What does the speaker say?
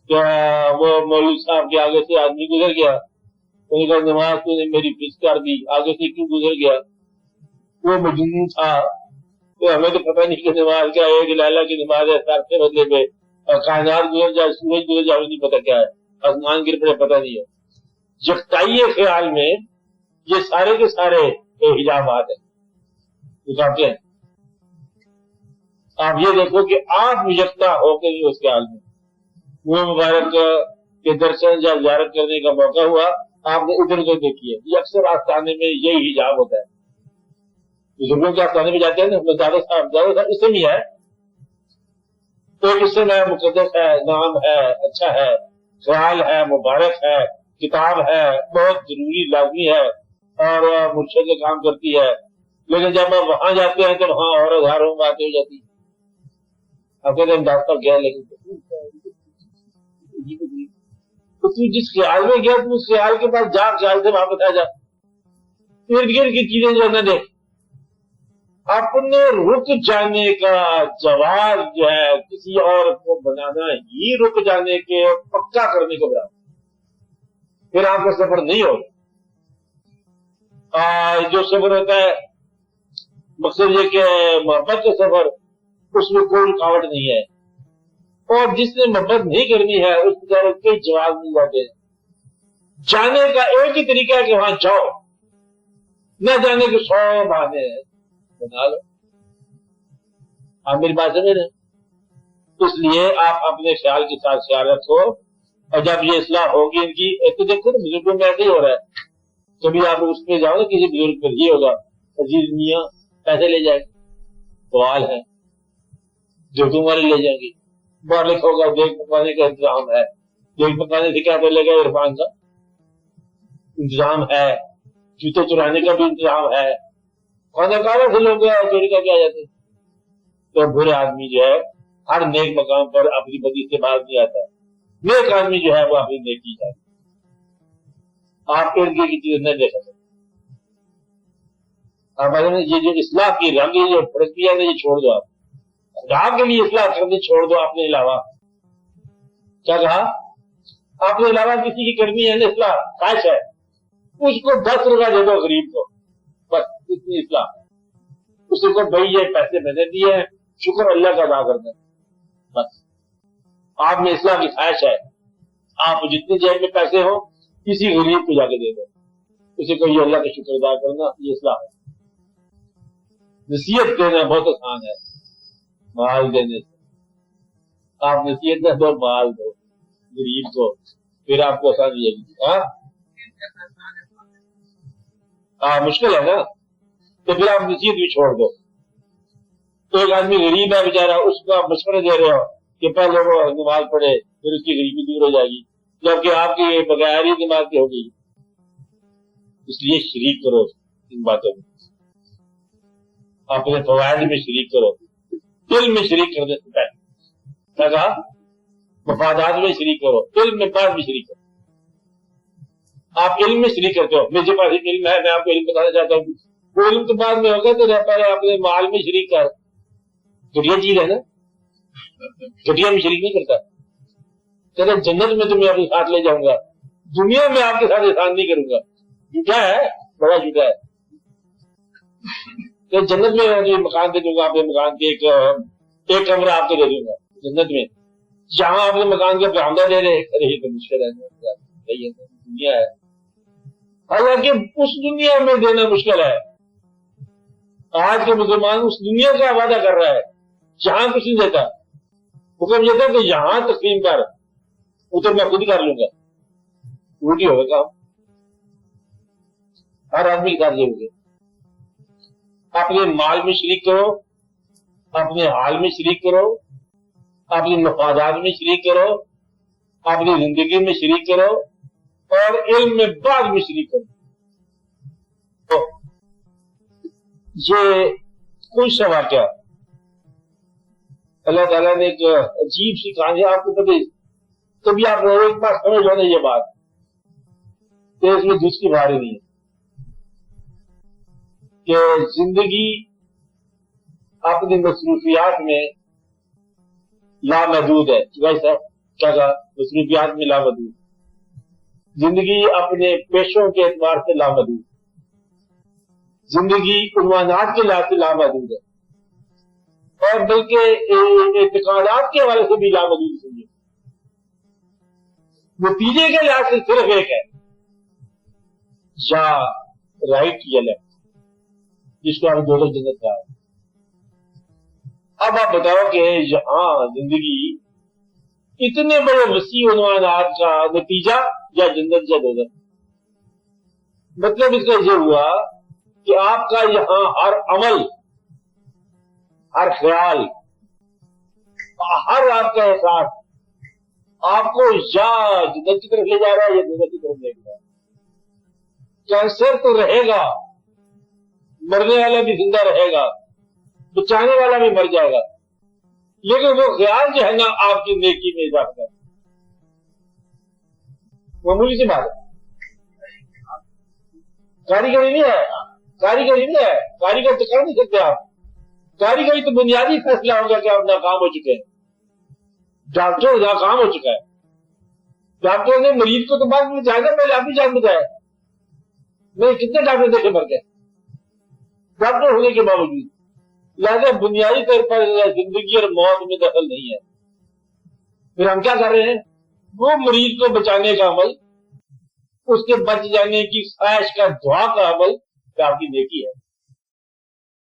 کیا وہ مولوی صاحب کے آگے سے آدمی گزر گیا، تو نے کہا نماز تو نے میری فکس کر دی، آگے سے کیوں گزر گیا؟ وہ مجنون تھا، تو ہمیں تو پتہ نہیں کہ نماز کیا ہے، ایک لیلہ کی نماز ہے، سر کے بدلے پہ کائنات گزر جائے، سورج گزر جائے، نہیں پتہ کیا ہے، آسمان گر پڑے، پتہ نہیں ہے۔ یکتائی خیال میں یہ سارے کے سارے حجابات ہیں، رکاوٹیں ہیں۔ آپ یہ دیکھو کہ آپ یکتا ہو کے اس خیال میں وہ مبارک کے درشن یا زیارت کرنے کا موقع ہوا، آپ نے ادھر ادھر دیکھیے، یہ اکثر آستانے میں یہی حجاب ہوتا ہے۔ بزرگوں کے آستانے میں جاتے ہیں نا، زیادہ صاحب اس سے نہیں ہے، تو اس سے نیا مقدس ہے، نام ہے، اچھا ہے، خیال ہے، مبارک ہے، کتاب ہے، بہت ضروری لازمی ہے اور مرشد کا کام کرتی ہے۔ لیکن جب آپ وہاں جاتے ہیں تو وہاں اور ہزاروں باتیں ہو جاتی ہیں، آپ کہتے ہیں ڈاکٹر کیا، لیکن تو تو جس خیال میں گیا تو اس خیال کے پاس جا، خیال سے واپس آ جا، ارد گرد کی چیزیں جو نہ دیکھ۔ اپنے رک جانے کا جواز جو ہے کسی اور کو بنانا ہی رک جانے کے پکا کرنے کو برابر، پھر آپ کا سفر نہیں ہوگا۔ جو سفر ہوتا ہے مقصد یہ کہ محبت کا سفر، اس میں کوئی رکاوٹ نہیں ہے، اور جس نے محبت نہیں کرنی ہے اس بیچارے کوئی جواب نہیں جاتے۔ جانے کا ایک ہی طریقہ ہے کہ وہاں جاؤ، نہ جانے کے 100 بہانے ہیں، بنا لو۔ آپ میری بات سمجھ رہے ہیں؟ اس لیے آپ اپنے خیال کے ساتھ خیال رکھو، اور جب یہ اصلاح ہوگی ان کی، ایک تو دیکھو نا بزرگوں میں ایسے ہی ہو رہا ہے، کبھی آپ اس پہ جاؤ نا کسی بزرگ پر، یہ ہوگا عزیز میاں پیسے لے جائے، سوال ہے جو تمہارے لے جائیں گے، باہر لکھا ہوگا دیکھ پکانے کا انتظام ہے، دیکھ پکانے سے کیا چلے گا، عرفان کا انتظام ہے، جوتے چرانے کا بھی انتظام ہے، کھانا کھانا سے لوگ چوری کا کیا جاتے ہیں۔ تو برے آدمی جو ہے ہر نیک مقام پر اپنی بدی سے باز نہیں آتا ہے، نیک آدمی جو ہے وہ اپنی نیکی جاتا ہے۔ آپ ارد گرد کی چیزیں نہیں دیکھ سکتے، آپ یہ جو اصلاح کی رنگ، یہ جو پرکریا ہے یہ چھوڑ دو، آپ خدا کے لیے اصلاح کرنی چھوڑ دو، اپنے علاوہ کیا کہا، اپنے علاوہ کسی کی کرنی ہے نا اصلاح، خواہش ہے، اس کو 10 روپیہ دے دو غریب کو، بس اتنی اصلاح، اس کو بھائی یہ پیسے میں نے دیے ہیں، شکر اللہ کا ادا کرنا، بس آپ میں اصلاح کی خواہش ہے، آپ جتنے جیب میں پیسے ہو کسی غریب کو جا کے دے دو، اسے کہیے اللہ کا شکر ادا کرنا، یہ اصلاح ہے۔ نصیحت دینا بہت آسان ہے مال دینے سے، آپ نصیحت نہ دو، مال دو غریب کو، پھر آپ کو آسانی ہے گی۔ مشکل ہے نا، تو پھر آپ نصیحت بھی چھوڑ دو۔ تو ایک آدمی غریب ہے بیچارہ، اس کو آپ مشورے دے رہے ہو کہ پہلے وہ نماز پڑھے پھر اس کی غریبی دور ہو جائے گی، جبکہ آپ کی بغیر ہی نماز کی ہوگی۔ اس لیے شریک کرو ان باتوں میں، اپنے فوائد میں شریک کرو، علم میں شریک کر دیتے ہیں، کیا کہا، مفادات میں شریک کرو، علم میں بعد میں شریک کرو۔ آپ علم میں شریک کرتے ہو، میرے پاس علم ہے، میں آپ کو علم بتانا چاہتا ہوں، وہ علم تو بعد میں ہوگا، تو پہلے اپنے مال میں شریک کر۔ گھٹیا چیز ہے نا، گھٹیا میں شریک نہیں کرتا، چلے جنت میں تمہیں اپنے ساتھ لے جاؤں گا، دنیا میں آپ کے ساتھ احسان نہیں کروں گا، جھوٹا ہے، بڑا جھوٹا ہے۔ تو جنت میں مکان دے دوں گا، اپنے مکان کے ایک کمرہ آپ کو دے دوں گا جنت میں، جہاں اپنے مکان کے برآمدہ دے رہے، ارے یہ تو مشکل ہے، دنیا ہے، حالانکہ اس دنیا میں دینا مشکل ہے۔ آج کے مسلمان اس دنیا کا وعدہ کر رہا ہے، جہاں کچھ نہیں دیتا، حکم یہ تھا کہ یہاں تقسیم کر، ادھر میں خود کر لوں گا، الٹی ہوگا کام، ہر آدمی کے ساتھ یہ ہوگا۔ اپنے مال میں شریک کرو، اپنے حال میں شریک کرو، اپنے مفادات میں شریک کرو، اپنی زندگی میں شریک کرو، اور علم میں بعد میں شریک کرو۔ تو یہ کچھ سا واقعہ اللہ تعالیٰ نے ایک عجیب سی کہانی، آپ کو کبھی آپ ایک بار سمجھ لو نا یہ بات، کہ اس میں جس کی بھاری نہیں ہے، کہ زندگی اپنی مصروفیات میں لامحدود ہے۔ بھائی صاحب کیا کہا؟ مصروفیات میں لامحدود، زندگی اپنے پیشوں کے اعتبار سے لامحدود، زندگی عنوانات کے لحاظ سے لامحدود ہے، اور بلکہ اعتقادات کے حوالے سے بھی لامحدود سمجھے۔ نتیجے کے لحاظ سے صرف ایک ہے، یا رائٹ یا لیفٹ، جس کو آپ دوزخ جنت کہا ہے۔ اب آپ بتاؤ کہ یہاں زندگی اتنے بڑے وسیع عنوانات کا نتیجہ یا جنت یا دوزخ؟ مطلب اس کا یہ ہوا کہ آپ کا یہاں ہر عمل، ہر خیال، ہر آپ کا احساس آپ کو یا جنت کی طرف لے جا رہا ہے یا دوزخ کی طرف لے جا رہا ہے۔ کینسر تو رہے گا، مرنے والا بھی زندہ رہے گا، بچانے والا بھی مر جائے گا، لیکن وہ خیال جو ہے نا آپ کی نیکی میں اضافہ ہے۔ معمولی سی بات ہے، کاریگری نہیں ہے، کاریگری نہیں ہے، کاریگر تو کر نہیں سکتے آپ۔ کاریگری تو بنیادی فیصلہ ہوگا کہ آپ ناکام ہو چکے ہیں۔ ڈاکٹر ناکام ہو چکا ہے، ڈاکٹر نے مریض کو تو بعد میں بچایا تھا، پہلے آپ ہی جان بچایا۔ میں کتنے ڈاکٹر دیکھے مر گئے ڈاکٹر ہونے کے باوجود۔ لہذا بنیادی طور پر زندگی اور موت میں دخل نہیں ہے۔ پھر ہم کیا کر رہے ہیں؟ وہ مریض کو بچانے کا عمل، اس کے بچ جانے کی خواہش کا دعا کا عمل، کہ آپ کی نیکی ہے۔